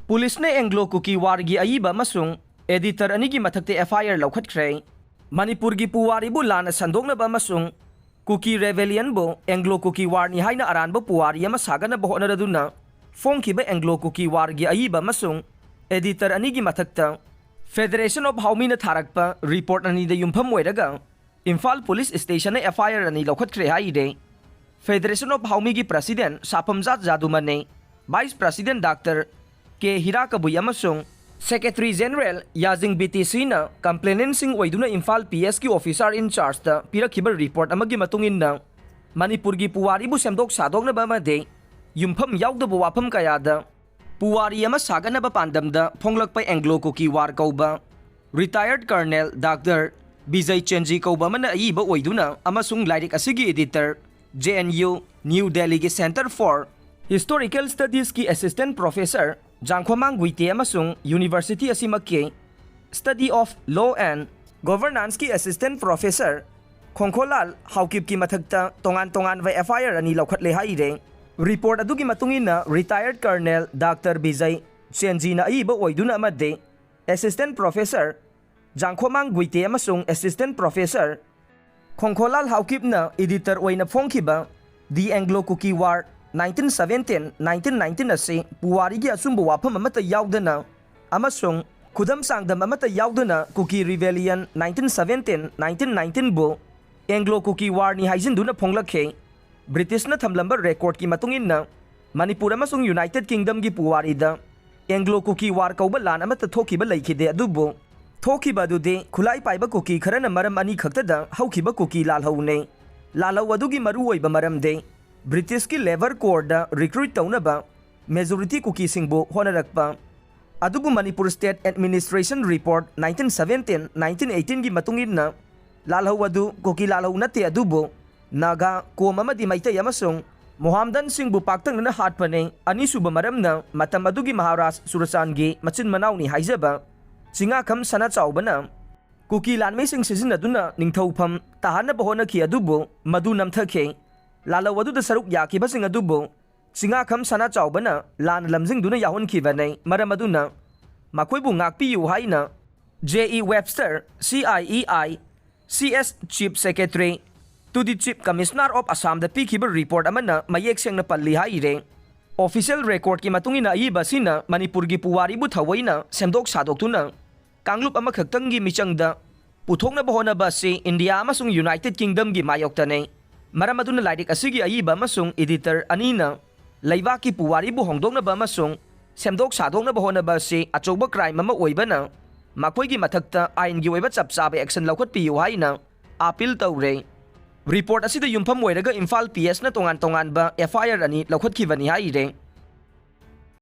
police ने Anglo-cookie वार की अयीबा अमसुंग editor अनिगी मथक्ते FIR लौखटख्रे Manipur की पुवारीबु लाना संदोकनबा अमसुंग कुकी रेवेलियनबु एंग्लो-कुकी वार नि हाइना अरानबा पुवारी अमा सागनबा होनरदुना फोंखिबा एंग्लो-कुकी वार की अयीबा अमसुंग एडिटर अनिगी मथक्ता फेडरेशन ऑफ हाउमीना थारकपा रिपोर्ट अनिदा युमफम ओइरगा इम्फाल पुलिस स्टेशन ने FIR अनि लौखटख्रे हाइदे फेडरेशन ऑफ हाउमी की प्रेसिडेंट साफमजात जादुमने वाइस प्रेसिडेंट डॉक्टर के हिराकबुई अमसुंग सेक्रेटरी जनरल याजिंग BTC ना कंप्लेनेंट सिंह ओइदुना इम्फाल PS की ऑफिसर इन चार्ज ता पिरखिबा रिपोर्ट अमगी मतुंगिन्ना मणिपुर की पुवारीबु सेमदोक सादोकनबा अमदे युमफम याउदबा वाफम कयादा पुवारी अमा सागनबा पांडमदा फोंगलकपा एंग्लो-कुकी वार कौबा रिटायर्ड कर्नल डॉक्टर विजय चेंजी कौबा मना अयीबा ओइदुना अमसुंग lyric असिगी editor JNU new Delhi के सेंटर फॉर हिस्टोरिकल स्टडीज की assistant professor जांगखोमांग गुइते अमसुंग university असिमक्के study of law and governance की असिस्टेंट प्रोफेसर खोंखोलाल हाउकिप की मथक्ता तोंगान तोंगान व FIR अनि लौखटले हाइरे रिपोर्ट अदुगी मतुंगिना रिटायर्ड कर्नल डॉक्टर विजय चेंजीना अयीबा ओइदुना अमदे assistant professor जांगखोमांग गुइते अमसुंग assistant professor खोंखोलाल हाउकिपना editor ओइना फोंखिबा दी Anglo-cookie वार 1917-1919 असे पुवारी की असुंब वाफम अमता याउदना अमसुंग खुदम सांगदम अमता याउदना cookie rebellion 1917-1919 बो Anglo-cookie वार नि हाइजिनदुना फोंगलखे ब्रिटिश न थमलंबर रेकॉर्ड की मतुंगिन्ना मणिपुर अमसुंग यूनाइटेड किंगडम की पुवारीदा एंग्लो-कुकी वार कौबा लान अमता थोखिबा लैखिदे अदुबो थोखिबा दुदे खुलाई पाइबा कुकी खरना मरम अनि खक्तदा हौखिबा कुकी लालहौने लालहौ अदुगी मरु ओइबा मरमदे ब्रिटिश की लेबर कोर्ट रिक्रूट तौनबा मेजोरिटी कुकी सिंबो होनरकपा अदुबु मणिपुर स्टेट एडमिनिस्ट्रेशन रिपोर्ट 1917-1918 की मतुंगिन्ना लालहौ अदु कुकी लालहौ नते अदुबो नागा कोम अमदि मैतै अमसुंग मोहामदन सिंबु पाक्तंगना हाटपने अनिसुबा मरमना मतम अदुगी महाराज सुरचानगी मचिन मनाउनी हाइजबा चिंगाखम सना चाउबना कुकी लानमेसिंग सिजिनदुना निंगथौफम ताहानबा होनखि अदुबो मदु नमथखे लालौ अदुदा सरुक याखिबसिंग अदुबो चिंगाखम सना चाउबना लान लमजिंगदुना याहोनखिबने मरम अदुना मखोइबु ngakpiyu haina JE Webster CIEI CS Chief Secretary to the Chief Commissioner of Assam da pikhiba report amana mayek sengna palli haire official record ki matungina ayiba sina Manipur gi puwari bu thawaina semdok sadoktuna kanglup ama khaktangi michangda puthokna bahona ba se India amasung United Kingdom gi mayoktane मरम अदुना lyric असिगी अयीबा अमसुंग editor अनीना लैबाकी पुवारी बु होंदोकनबा अमसुंग सेमदोक सादोकनबा होनबा से अचौबा crime अमा ओइबना मखोइगी मथक्ता आइनगी ओइबा चपचाबा एक्शन लौखटपियु हाइना अपील तौरे रिपोर्ट असिदा युमफम ओइरगा इम्फाल PS ना तोंगान तोंगानबा FIR अनि लौखटखिबनी हाइरे